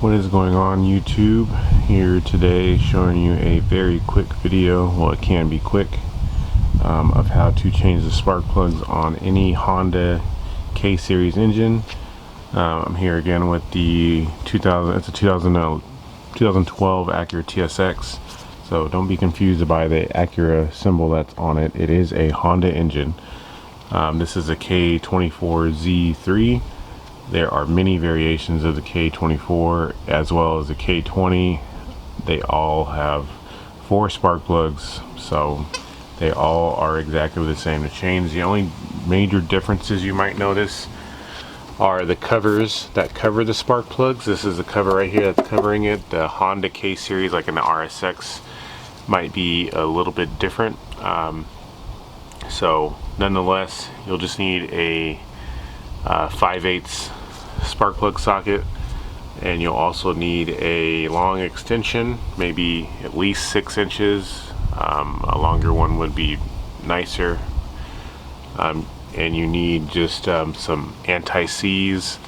What is going on YouTube? Here today showing you a very quick video, well it can be quick, of how to change the spark plugs on any Honda K-Series engine. I'm here again with the 2012 Acura TSX, so don't be confused by the Acura symbol that's on it. It is a Honda engine. This is a K24Z3. There are many variations of the K24 as well as the K20. They all have 4 spark plugs, so they all are exactly the same to change. The only major differences you might notice are the covers that cover the spark plugs. This is the cover right here that's covering it. The Honda K-Series, like in the RSX, might be a little bit different. So nonetheless, you'll just need a 5/8 spark plug socket, and you'll also need a long extension, maybe at least 6 inches. A longer one would be nicer. And you need just some anti-seize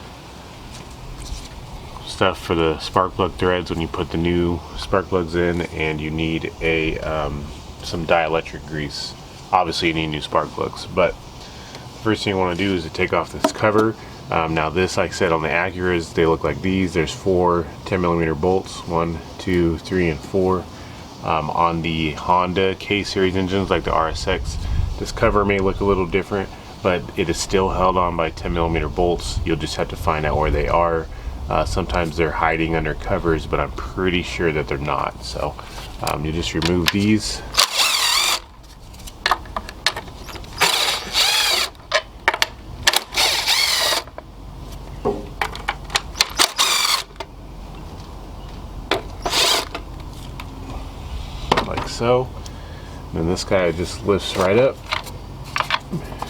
stuff for the spark plug threads when you put the new spark plugs in, and you need a some dielectric grease. Obviously you need new spark plugs, but first thing you want to do is to take off this cover. Now this, like I said, on the Acuras, they look like these. There's 4 10mm bolts, 1, 2, 3, and 4. On the Honda K-Series engines, like the RSX, this cover may look a little different, but it is still held on by 10mm bolts. You'll just have to find out where they are. Sometimes they're hiding under covers, but I'm pretty sure that they're not. So you just remove these. Like so. And then this guy just lifts right up.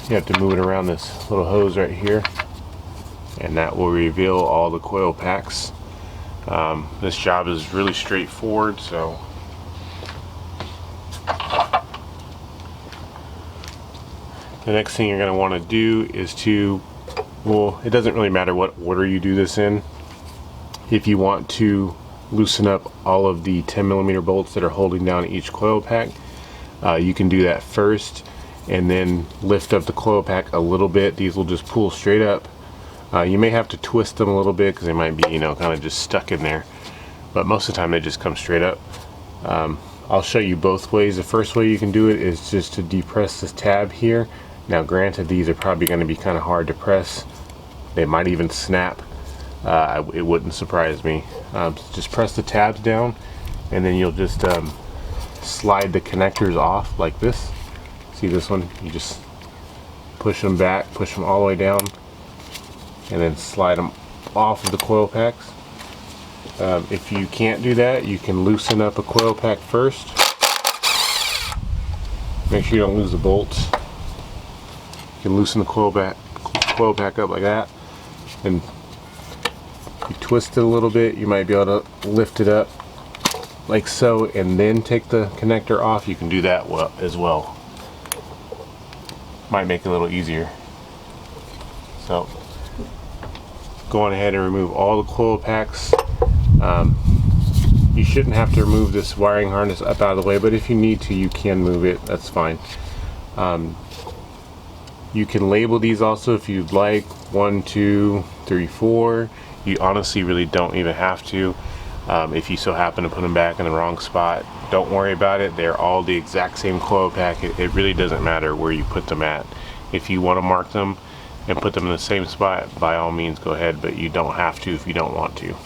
You have to move it around this little hose right here, and that will reveal all the coil packs. This job is really straightforward, so the next thing you're going to want to do is to, well, it doesn't really matter what order you do this in. If you want to loosen up all of the 10mm bolts that are holding down each coil pack, you can do that first and then lift up the coil pack a little bit. These will just pull straight up. You may have to twist them a little bit because they might be, you know, kind of just stuck in there, but most of the time they just come straight up. I'll show you both ways. The first way you can do it is just to depress this tab here. Now granted, these are probably going to be kind of hard to press. They might even snap. It wouldn't surprise me. Just press the tabs down, and then you'll just slide the connectors off like this. See this one? You just push them back, push them all the way down, and then slide them off of the coil packs. If you can't do that, you can loosen up a coil pack first. Make sure you don't lose the bolts. You can loosen the coil pack up like that, and you twist it a little bit. You might be able to lift it up like so, and then take the connector off. You can do that as well. Might make it a little easier. So go on ahead and remove all the coil packs. You shouldn't have to remove this wiring harness up out of the way, but if you need to, you can move it. That's fine. You can label these also if you'd like. 1, 2, 3, 4. You honestly really don't even have to. If you so happen to put them back in the wrong spot, don't worry about it. They're all the exact same coil pack. It really doesn't matter where you put them at. If you want to mark them and put them in the same spot, by all means go ahead, but you don't have to if you don't want to.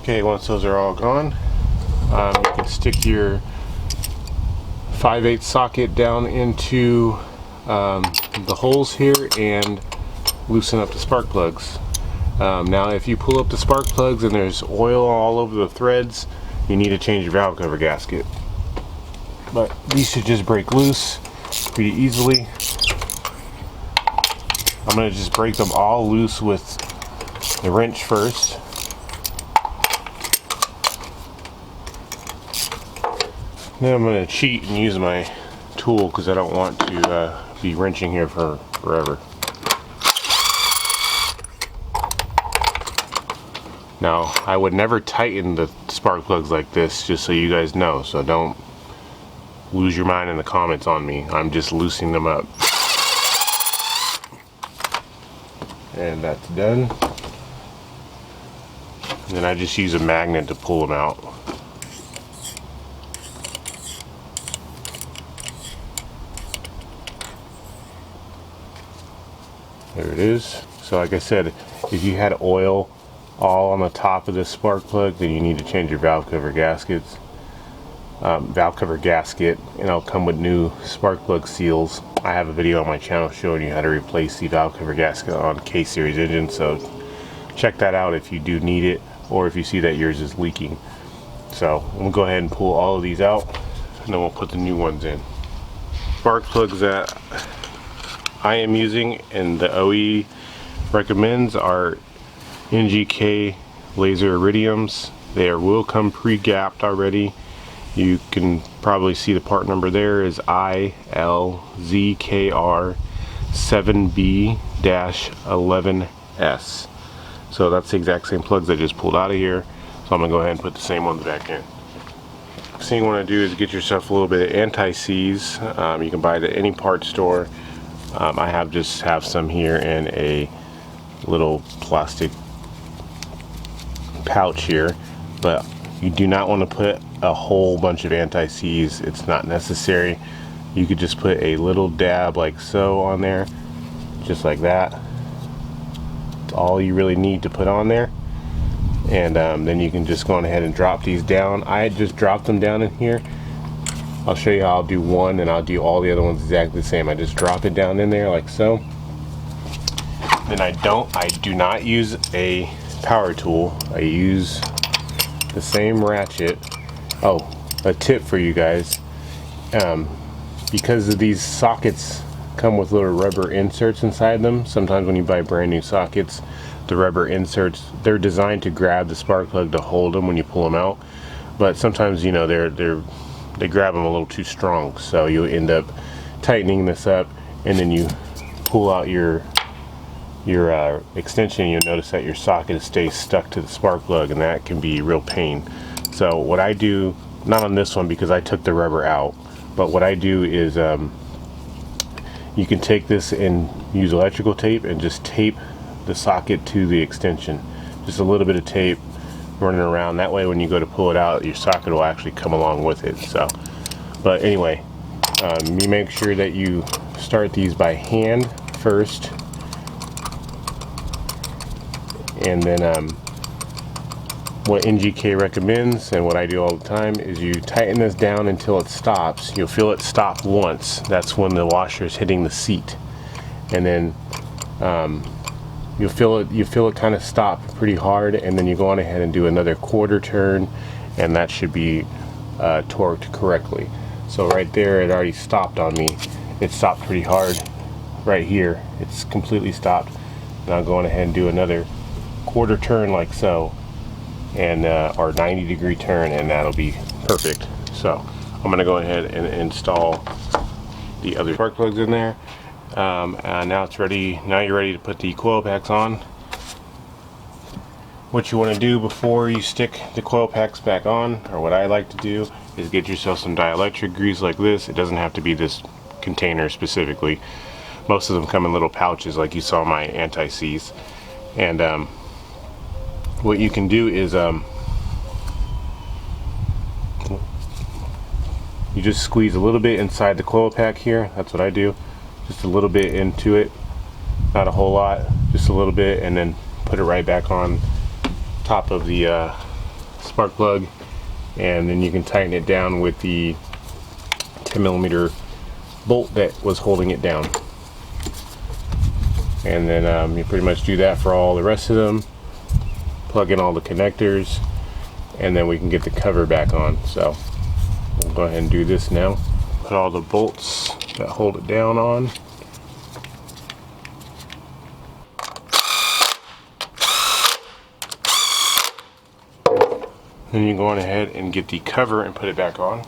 Okay, once those are all gone, you can stick your 5/8 socket down into the holes here and loosen up the spark plugs. Now if you pull up the spark plugs and there's oil all over the threads, you need to change your valve cover gasket. But these should just break loose pretty easily. I'm going to just break them all loose with the wrench first. Then I'm going to cheat and use my tool because I don't want to be wrenching here for forever. Now, I would never tighten the spark plugs like this, just so you guys know, so don't lose your mind in the comments on me. I'm just loosening them up. And that's done. And then I just use a magnet to pull them out. There it is. So like I said, if you had oil all on the top of this spark plug, then you need to change your valve cover gaskets. Valve cover gasket, and it'll come with new spark plug seals. I have a video on my channel showing you how to replace the valve cover gasket on K-series engines, so check that out if you do need it, or if you see that yours is leaking. So we'll go ahead and pull all of these out, and then we'll put the new ones in. Spark plugs that I am using and the OE recommends are NGK laser iridiums. They will come pre-gapped already. You can probably see the part number there is ILZKR 7B-11S. So that's the exact same plugs I just pulled out of here. So I'm gonna go ahead and put the same ones back in. Next thing you want to do is get yourself a little bit of anti-seize. You can buy it at any part store. I just have some here in a little plastic pouch here, but you do not want to put a whole bunch of anti-seize. It's not necessary. You could just put a little dab like so on there, just like that. It's all you really need to put on there, and then you can just go on ahead and drop these down. I just dropped them down in here. I'll show you how I'll do one, and I'll do all the other ones exactly the same. I just drop it down in there like so. Then I do not use a power tool. I use the same ratchet. Oh, a tip for you guys. Because of these sockets come with little rubber inserts inside them. Sometimes when you buy brand new sockets, the rubber inserts, they're designed to grab the spark plug to hold them when you pull them out. But sometimes, you know, they grab them a little too strong, so you end up tightening this up, and then you pull out your extension. You'll notice that your socket stays stuck to the spark plug, and that can be a real pain. So what I do, not on this one because I took the rubber out, but what I do is you can take this and use electrical tape and just tape the socket to the extension. Just a little bit of tape running around. That way when you go to pull it out, your socket will actually come along with it. So, but anyway, you make sure that you start these by hand first, and then what NGK recommends and what I do all the time is you tighten this down until it stops. You'll feel it stop once. That's when the washer is hitting the seat, and then you feel it kind of stop pretty hard, and then you go on ahead and do another quarter turn, and that should be torqued correctly. So right there, it already stopped on me. It stopped pretty hard right here. It's completely stopped. Now go on ahead and do another quarter turn like so, and or 90-degree turn, and that'll be perfect. So I'm gonna go ahead and install the other spark plugs in there. And now it's ready. Now you're ready to put the coil packs on. What you want to do before you stick the coil packs back on, or what I like to do, is get yourself some dielectric grease like this. It doesn't have to be this container specifically. Most of them come in little pouches like you saw my anti-seize. And what you can do is you just squeeze a little bit inside the coil pack here. That's what I do. Just a little bit into it, not a whole lot, just a little bit, and then put it right back on top of the spark plug, and then you can tighten it down with the 10mm bolt that was holding it down. And then you pretty much do that for all the rest of them. Plug in all the connectors, and then we can get the cover back on. So we'll go ahead and do this now. Put all the bolts that hold it down on. Then you go on ahead and get the cover and put it back on.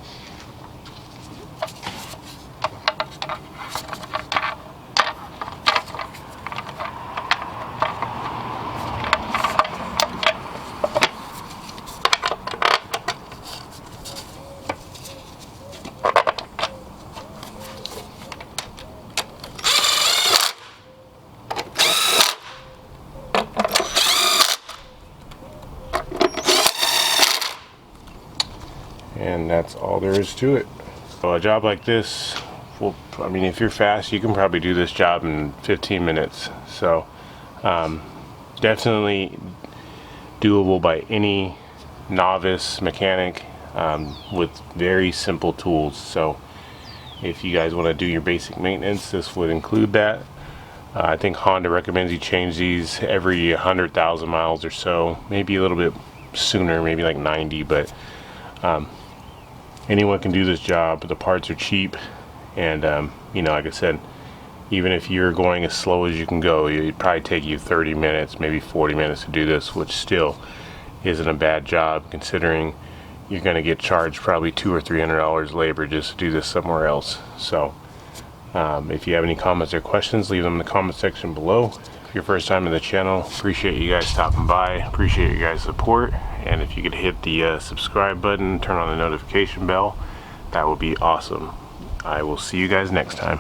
And that's all there is to it. So a job like this, well, I mean, if you're fast, you can probably do this job in 15 minutes. So definitely doable by any novice mechanic with very simple tools. So if you guys want to do your basic maintenance, this would include that. I think Honda recommends you change these every 100,000 miles or so, maybe a little bit sooner, maybe like 90, but anyone can do this job. The parts are cheap, and you know, like I said, even if you're going as slow as you can go, it'd probably take you 30 minutes, maybe 40 minutes to do this, which still isn't a bad job considering you're going to get charged probably $200 or $300 labor just to do this somewhere else. So if you have any comments or questions, leave them in the comment section below. If you're first time in the channel, appreciate you guys stopping by, appreciate you guys' support, and if you could hit the subscribe button, turn on the notification bell, that would be awesome. I will see you guys next time.